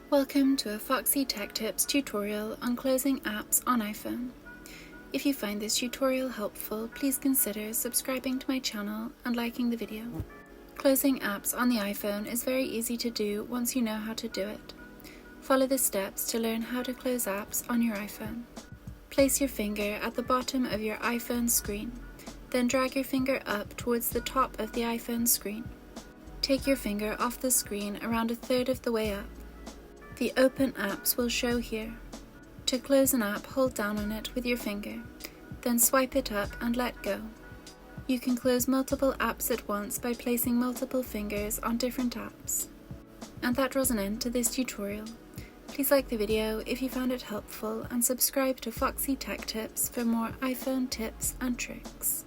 Welcome to a Foxy Tech Tips tutorial on closing apps on iPhone. If you find this tutorial helpful, please consider subscribing to my channel and liking the video. Closing apps on the iPhone is very easy to do once you know how to do it. Follow the steps to learn how to close apps on your iPhone. Place your finger at the bottom of your iPhone screen, then drag your finger up towards the top of the iPhone screen. Take your finger off the screen around a third of the way up. The open apps will show here. To close an app, hold down on it with your finger, then swipe it up and let go. You can close multiple apps at once by placing multiple fingers on different apps. And that draws an end to this tutorial. Please like the video if you found it helpful and subscribe to Foxy Tech Tips for more iPhone tips and tricks.